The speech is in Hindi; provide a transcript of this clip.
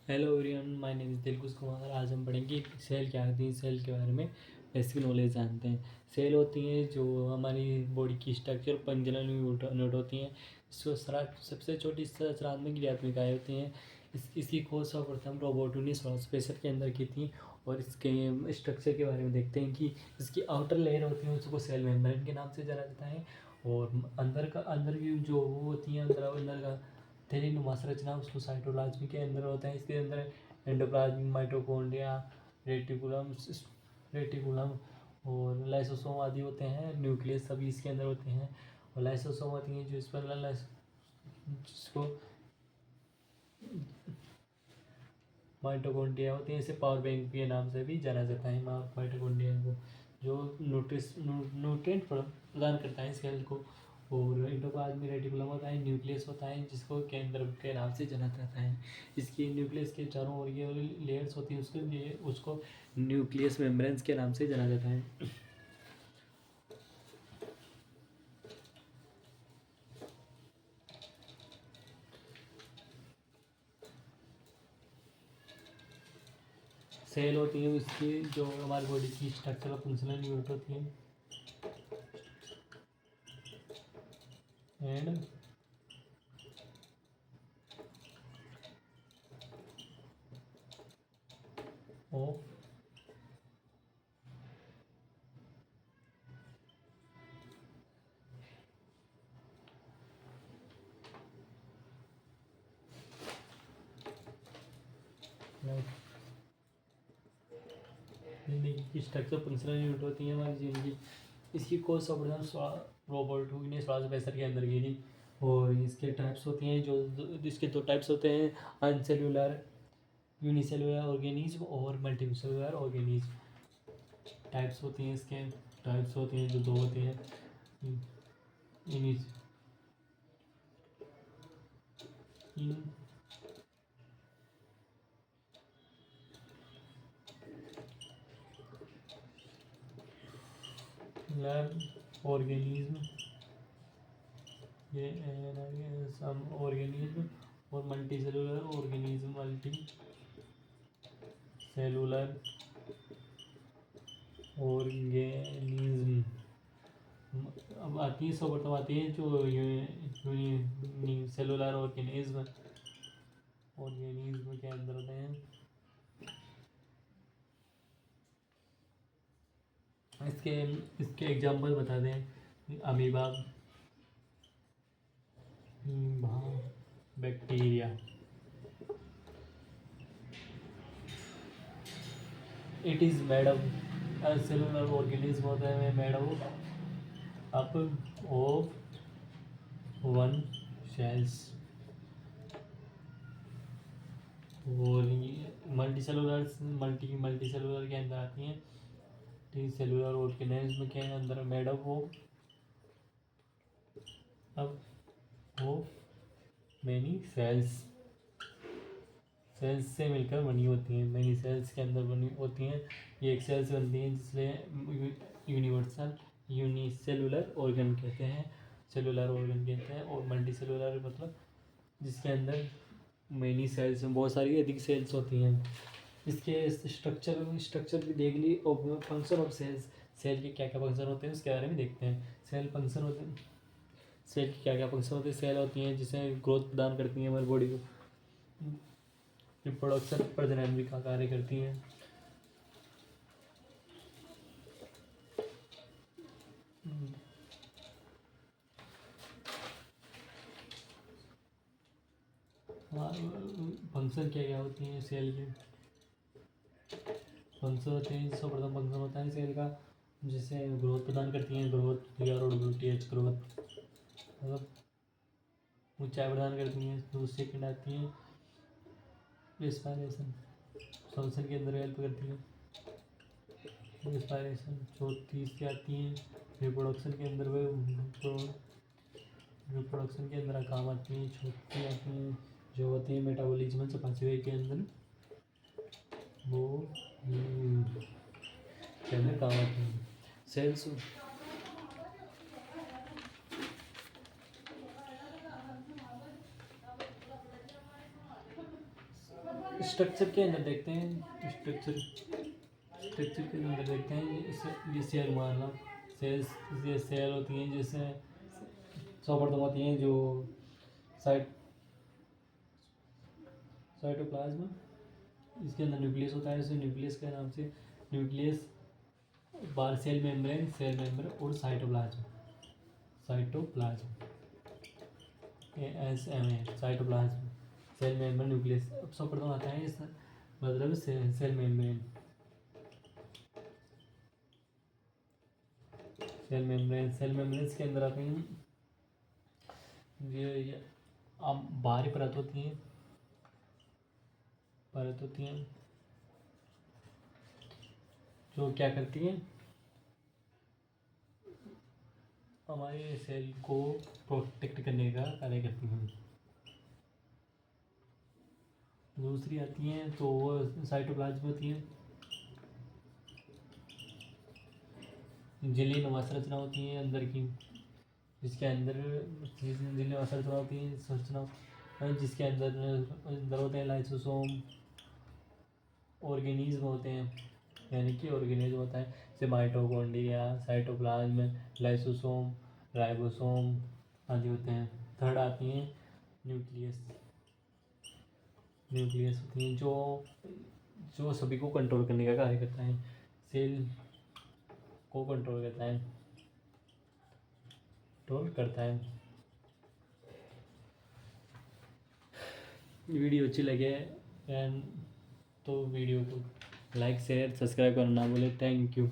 Hello everyone, my name is Dilkhush Kumar. आज हम पढ़ेंगे सेल क्या होती है। सेल के बारे में बेसिक नॉलेज जानते हैं। सेल होती हैं जो हमारी बॉडी की स्ट्रक्चर फंक्शनल यूनिट होती हैं। इसको सबसे छोटी संरचनात्मक क्रियात्मकाएँ होती हैं। इसकी खोज सर्वप्रथम रोबर्टो ने 1665 के अंदर की थी। और इसके स्ट्रक्चर के बारे में देखते हैं कि इसकी आउटर लेयर होती है उसको सेल मेम्ब्रेन के नाम से जाना जाता है। और अंदर की जो वो होती है अंदर का थैलीनुमा संरचना उसको साइटोप्लाज्म के अंदर होता है। इसके अंदर एंडोप्लाज्म, माइटोकॉन्ड्रिया, रेटिकुलम और लाइसोसोम आदि होते हैं। न्यूक्लियस सभी इसके अंदर होते हैं। और लाइसोसोम होती हैं जो इस पर जिसको माइटोकॉन्ड्रिया होती हैं। इसे पावर बैंक के नाम से भी जाना जाता है। माइटोकॉन्ड्रिया को जो न्यूट्रिएंट प्रदान करता है सेल को। और एंडोप्लाज्म में रेटिकुलम होता है, न्यूक्लियस होता है जिसको केंद्र के नाम से जाना जाता है। इसकी न्यूक्लियस के चारों ओर ये लेयर्स होती है उसके लिए उसको न्यूक्लियस मेम्ब्रेन्स के नाम से जाना जाता है। सेल होती है उसकी जो हमारी बॉडी की स्ट्रक्चरल फंक्शनल यूनिट होती है। एंड ऑफ जिंदगी की स्ट्रक्चर फंक्शनल यूनिट होती है हमारी जिंदगी। इसकी खोज सर्वप्रथम रॉबर्ट हुक ने 1665 के अंदर की थी। और इसके टाइप्स होती हैं जो इसके दो टाइप्स होते हैं, अनसेलुलर यूनिसेलुलर ऑर्गेनिज्म और मल्टीसेलुलर ऑर्गेनिज्म। टाइप्स होती हैं इसके टाइप्स होती हैं जो दो होती हैं, इन लैब ऑर्गेनिज्म ये सम ऑर्गेनिज्म और multi cellular organism multi cellular organism. अब आती है सर्वप्रथम आती है जो सेलुलर ऑर्गेनिज्म के अंदर होते हैं। इसके इसके एग्जाम्पल बता दें, amoeba, bacteria. It is made of cellular organism होता है made up of one cells. और मल्टी सेलुलर के अंदर आती हैं। टी सेलुलर ऑर्गेनिज्म के अंदर made up of many cells से मिलकर बनी होती हैं। मैनी सेल्स के अंदर बनी होती हैं। ये एक सेल से बनती हैं जिसमें यूनिवर्सल यूनिसेलुलर ऑर्गन कहते हैं, सेलुलर ऑर्गन कहते हैं। और मल्टी सेलुलर मतलब जिसके अंदर मैनी सेल्स में बहुत सारी अधिक सेल्स होती हैं। इसके स्ट्रक्चर भी देख ली। और फंक्शन ऑफ सेल्स, सेल के क्या क्या फंक्शन होते हैं उसके बारे में देखते हैं। सेल के क्या क्या फंक्शन होते हैं। सेल होती हैं जिसे ग्रोथ प्रदान करती हैं हमारी बॉडी को। रिप्रोडक्शन प्रजनन भी का कार्य करती हैं। फंक्शन क्या क्या होती हैं सेल के फंक्शन होते हैं। सर्वप्रथम फंक्शन होता है सेल का जिसे ग्रोथ प्रदान करती हैं। ग्रोथ ग्रोथ मतलब ऊंचाई प्रदान करती हैं। दूसरी सेकंड आती है रेस्पायरेशन, फंक्शन के अंदर हेल्प करती है रेस्पायरेशन। तीसरी आती है रिप्रोडक्शन के अंदर रिप्रोडक्शन के अंदर काम आती है। चौथी आती है जो होती है मेटाबॉलिज्म से पांचवें के अंदर वो के अंदर काम आती है सेल्स। स्ट्रक्चर के अंदर देखते हैं, स्ट्रक्चर के अंदर देखते हैं। ये सेल मारना, ये सेल होती हैं, जैसे सर्वप्रथम होती हैं जो साइटोप्लाज्म, इसके अंदर न्यूक्लियस होता है। इसे न्यूक्लियस के नाम से न्यूक्लियस, बार सेल मेम्ब्रेन और cytoplasm ASMA, cytoplasm, cell membrane, nucleus. अब सर्वप्रथम आता है इस मतलब सेल मेम्ब्रेन के अंदर आते हैं ये बाहरी परत होती हैं जो क्या करती हैं, हमारे सेल को प्रोटेक्ट करने का कार्य करती हैं। दूसरी आती हैं तो वो साइटोप्लाज्म होती हैं, झिल्ली संरचना होती हैं अंदर की, जिसके अंदर झिल्ली संरचना होती है, जिसके अंदर होते हैं लाइसोसोम, ऑर्गेनिज्म होते हैं, यानी कि ऑर्गेनिज्म होता है जैसे माइटोकॉन्ड्रिया, साइटोप्लाज्म, लाइसोसोम, राइबोसोम आदि होते हैं। थर्ड आती हैं न्यूक्लियस होती हैं जो सभी को कंट्रोल करने का कार्य करता है, सेल को कंट्रोल करता है। वीडियो अच्छी लगे एंड तो वीडियो को लाइक शेयर सब्सक्राइब करना ना भूलें। Thank you.